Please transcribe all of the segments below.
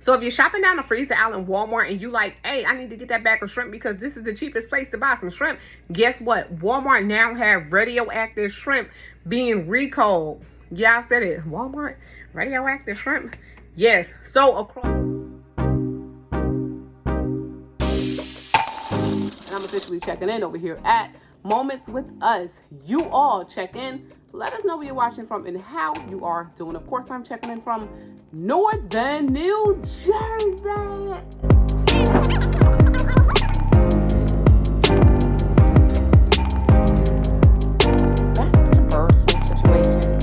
So if you're shopping down the freezer aisle in Walmart and you like, hey, I need to get that bag of shrimp because this is the cheapest place to buy some shrimp, guess what? Walmart now have radioactive shrimp being recalled. Yeah, I said it. Walmart, radioactive shrimp. Yes. So across. And I'm officially checking in over here at Moments with Us. You all check in. Let us know where you're watching from and how you are doing. Of course, I'm checking in from Northern New Jersey. Back to the personal situation.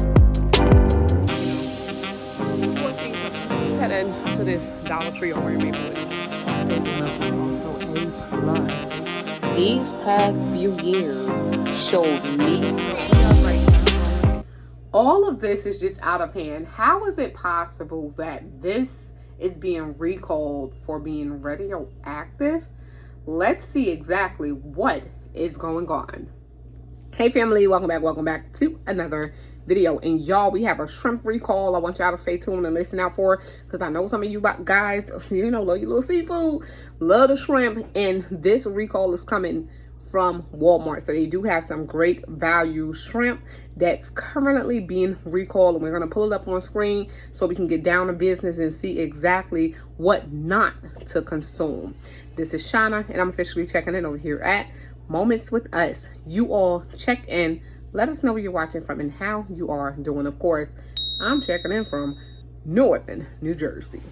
Let's head into this Dollar Tree over in Maplewood. State is also A plus. These past few years showed me. All of this is just out of hand. How is it possible that this is being recalled for being radioactive? Let's see exactly what is going on. Hey family, welcome back to another video. And y'all, we have a shrimp recall. I want y'all to stay tuned and listen out for, because I know some of you guys, love your little seafood, love the shrimp, and this recall is coming from Walmart. So they do have some great value shrimp that's currently being recalled, and we're going to pull it up on screen so we can get down to business and see exactly what not to consume. This is Shauna, and I'm officially checking in over here at Moments with Us. You all check in. Let us know where you're watching from and how you are doing. Of course, I'm checking in from Northern New Jersey.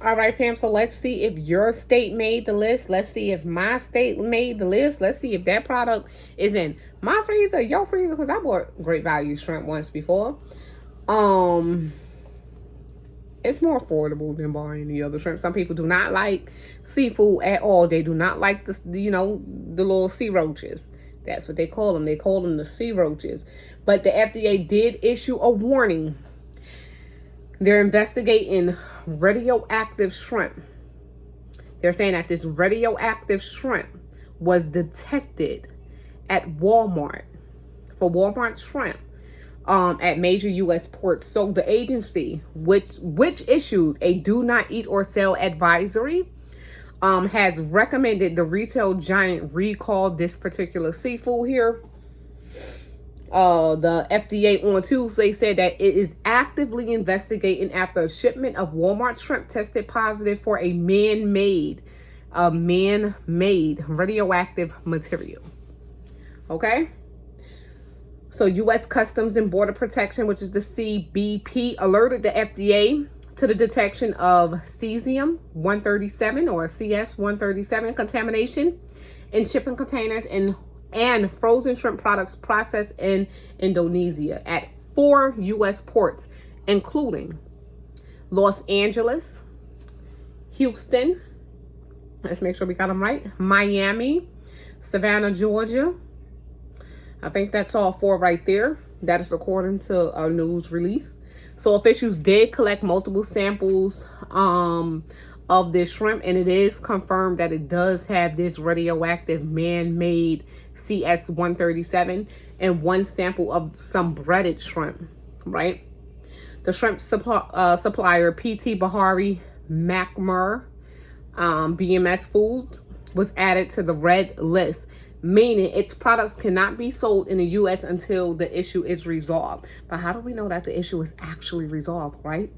All right, fam, so let's see if your state made the list. Let's see if my state made the list. Let's see if that product is in my freezer, your freezer, because I bought great value shrimp once before. It's more affordable than buying the other shrimp. Some people do not like seafood at all. They do not like the little sea roaches. That's what they call them. They call them the sea roaches. But the FDA did issue a warning. They're investigating radioactive shrimp. They're saying that this radioactive shrimp was detected at Walmart, for Walmart shrimp, at major U.S. ports. So the agency, which issued a do not eat or sell advisory, has recommended the retail giant recall this particular seafood here. The FDA on Tuesday said that it is actively investigating after a shipment of Walmart shrimp tested positive for a man-made radioactive material. Okay? So U.S. Customs and Border Protection, which is the CBP, alerted the FDA to the detection of cesium-137 or CS-137 contamination in shipping containers and frozen shrimp products processed in Indonesia at 4 U.S. ports, including Los Angeles, Houston, let's make sure we got them right, Miami, Savannah, Georgia. I think that's all 4 right there. That is according to a news release. So officials did collect multiple samples of this shrimp, and it is confirmed that it does have this radioactive man-made CS-137 and 1 sample of some breaded shrimp, right? The shrimp supplier PT Bahari Macmur BMS Foods was added to the red list, meaning its products cannot be sold in the U.S. until the issue is resolved. But how do we know that the issue is actually resolved, right?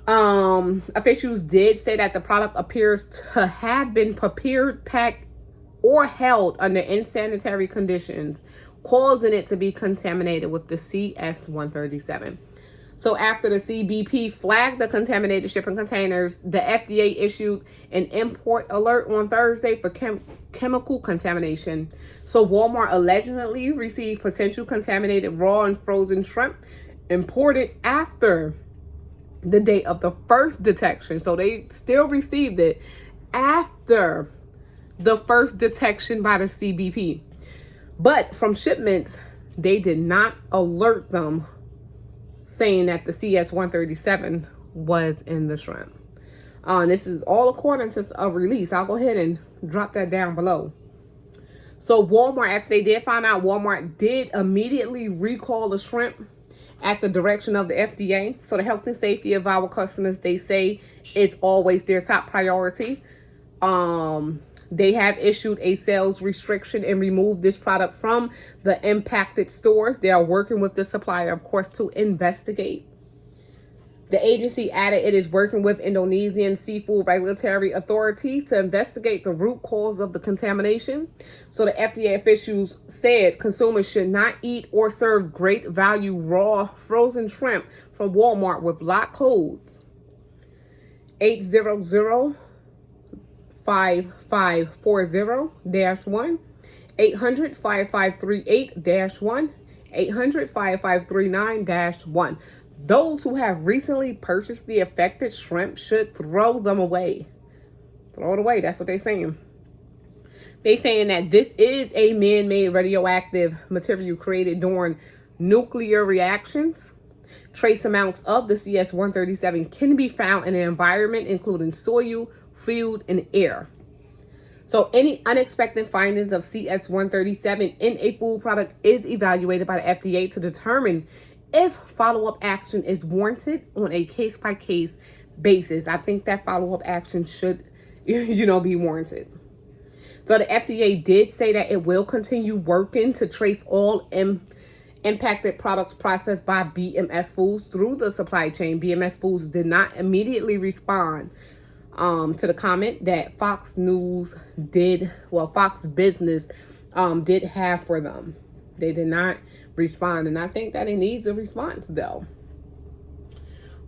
Officials did say that the product appears to have been prepared, packed, or held under insanitary conditions, causing it to be contaminated with the CS-137. So after the CBP flagged the contaminated shipping containers, the FDA issued an import alert on Thursday for chemical contamination. So Walmart allegedly received potential contaminated raw and frozen shrimp imported after the date of the first detection. So they still received it after the first detection by the CBP. But from shipments, they did not alert them, saying that the CS-137 was in the shrimp. This is all according to a release. I'll go ahead and drop that down below. So Walmart, after they did find out, Walmart did immediately recall the shrimp at the direction of the FDA. So the health and safety of our customers, they say, is always their top priority. They have issued a sales restriction and removed this product from the impacted stores. They are working with the supplier, of course, to investigate. The agency added it is working with Indonesian seafood regulatory authorities to investigate the root cause of the contamination. So the FDA officials said consumers should not eat or serve great value raw frozen shrimp from Walmart with lot codes 800-5540-1, 800-5538-1, 800-5539-1. Those who have recently purchased the affected shrimp should throw them away. Throw it away. That's what they're saying. They're saying that this is a man-made radioactive material created during nuclear reactions. Trace amounts of the CS-137 can be found in an environment including soil, food, and air. So any unexpected findings of CS-137 in a food product is evaluated by the FDA to determine if follow-up action is warranted on a case-by-case basis. I think that follow-up action should, be warranted. So the FDA did say that it will continue working to trace all impacted products processed by BMS Foods through the supply chain. BMS Foods did not immediately respond to the comment that Fox Business did have for them. They did not respond, and I think that it needs a response though.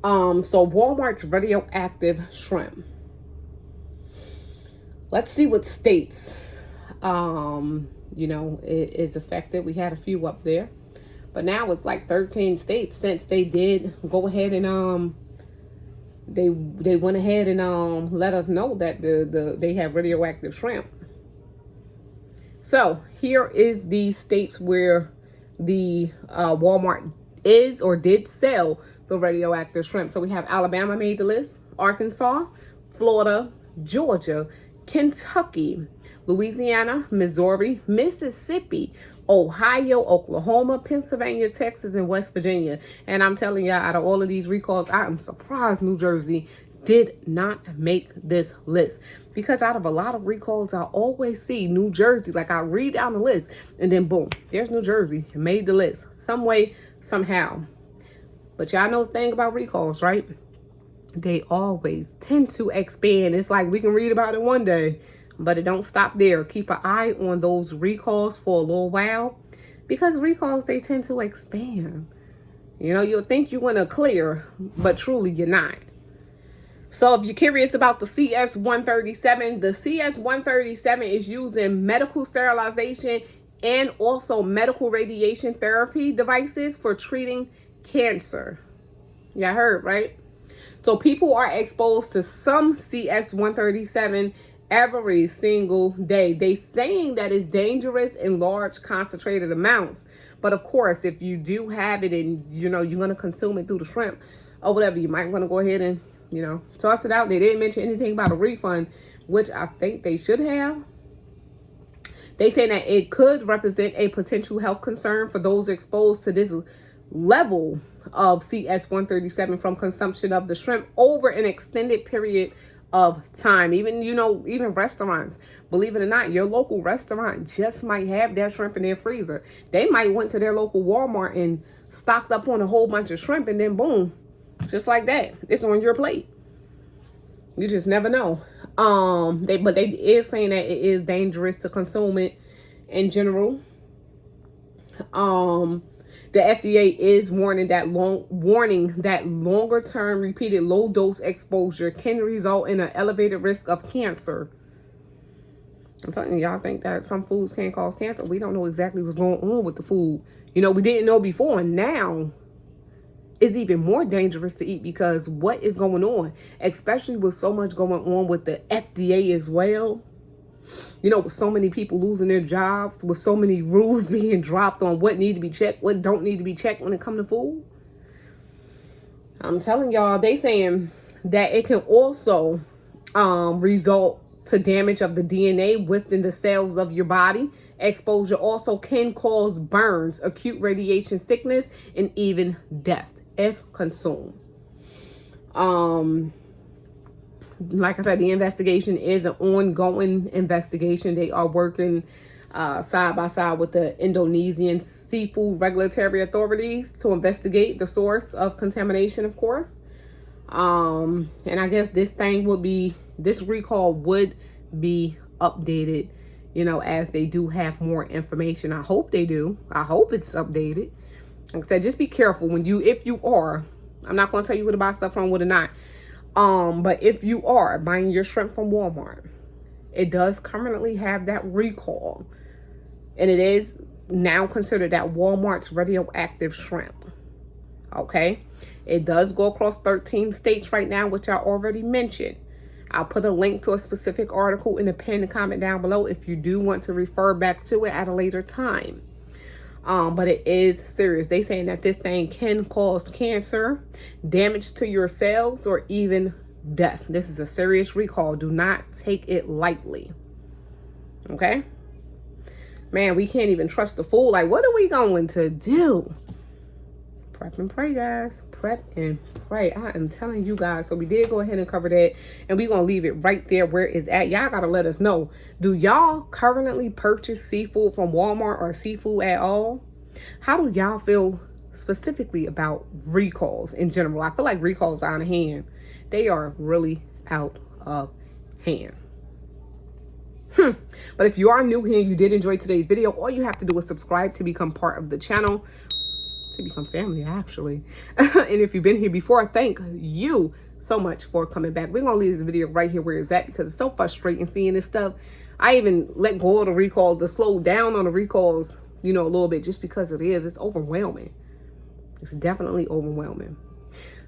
So Walmart's radioactive shrimp. Let's see what states it is affected. We had a few up there, but now it's like 13 states since they did go ahead and they went ahead and let us know that they have radioactive shrimp. So here is the states where the Walmart is or did sell the radioactive shrimp. So we have Alabama made the list, Arkansas, Florida, Georgia, Kentucky, Louisiana, Missouri, Mississippi, Ohio, Oklahoma, Pennsylvania, Texas, and West Virginia. And I'm telling y'all, out of all of these recalls, I am surprised New Jersey did not make this list, because out of a lot of recalls I always see New Jersey, like I read down the list and then boom, there's New Jersey, made the list some way, somehow. But y'all know the thing about recalls, right? They always tend to expand. It's like we can read about it one day, but it don't stop there. Keep an eye on those recalls for a little while, because recalls, they tend to expand. You'll think you want to clear, but truly you're not. So if you're curious about the CS-137, the CS-137 is used in medical sterilization and also medical radiation therapy devices for treating cancer. Y'all heard, right? So people are exposed to some CS-137 every single day. They saying that it's dangerous in large concentrated amounts. But of course, if you do have it and you're going to consume it through the shrimp or whatever, you might want to go ahead and toss it out. They didn't mention anything about a refund, which I think they should have. They say that it could represent a potential health concern for those exposed to this level of CS-137 from consumption of the shrimp over an extended period of time. Even restaurants, believe it or not, your local restaurant just might have that shrimp in their freezer. They might went to their local Walmart and stocked up on a whole bunch of shrimp, and then boom, just like that, it's on your plate. You just never know. They is saying that it is dangerous to consume it in general. The FDA is warning that longer term repeated low dose exposure can result in an elevated risk of cancer. I'm telling you, y'all think that some foods can cause cancer. We don't know exactly what's going on with the food. We didn't know before, and now it's even more dangerous to eat, because what is going on, especially with so much going on with the FDA as well. With so many people losing their jobs, with so many rules being dropped on what need to be checked, what don't need to be checked when it comes to food. I'm telling y'all, they saying that it can also result to damage of the DNA within the cells of your body. Exposure also can cause burns, acute radiation sickness, and even death if consumed. Like I said, the investigation is an ongoing investigation. They are working side by side with the Indonesian seafood regulatory authorities to investigate the source of contamination, of course. And I guess this recall would be updated, as they do have more information. I hope they do. I hope it's updated. Like I said, just be careful if you are, I'm not going to tell you where to buy stuff from, what or not. But if you are buying your shrimp from Walmart, it does currently have that recall. And it is now considered that Walmart's radioactive shrimp. Okay? It does go across 13 states right now, which I already mentioned. I'll put a link to a specific article in the pinned comment down below if you do want to refer back to it at a later time. But it is serious. They saying that this thing can cause cancer, damage to your cells, or even death. This is a serious recall. Do not take it lightly. Okay? Man, we can't even trust the fool. Like, what are we going to do? Prep and pray, guys. Prep and pray. I am telling you guys. So we did go ahead and cover that. And we're going to leave it right there where it's at. Y'all got to let us know. Do y'all currently purchase seafood from Walmart or seafood at all? How do y'all feel specifically about recalls in general? I feel like recalls are out of hand. They are really out of hand. But if you are new here and you did enjoy today's video, all you have to do is subscribe to become part of the channel. To become family, actually. And if you've been here before, thank you so much for coming back. We're gonna leave this video right here where it's at because it's so frustrating seeing this stuff. I even let go of the recalls to slow down on the recalls, a little bit, just because it's overwhelming. It's definitely overwhelming.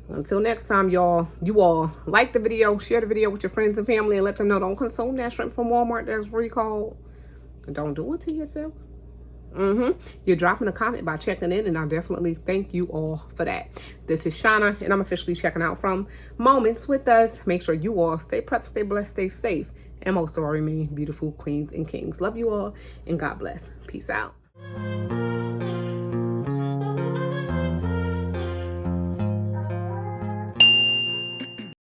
Until next time, y'all, you all like the video, share the video with your friends and family, and let them know don't consume that shrimp from Walmart that's recalled. And don't do it to yourself. You're dropping a comment by checking in, and I definitely thank you all for that. This is Shauna, and I'm officially checking out from Moments with Us. Make sure you all stay prepped, stay blessed, stay safe, and most of all, remain beautiful queens and kings. Love you all, and God bless. Peace out.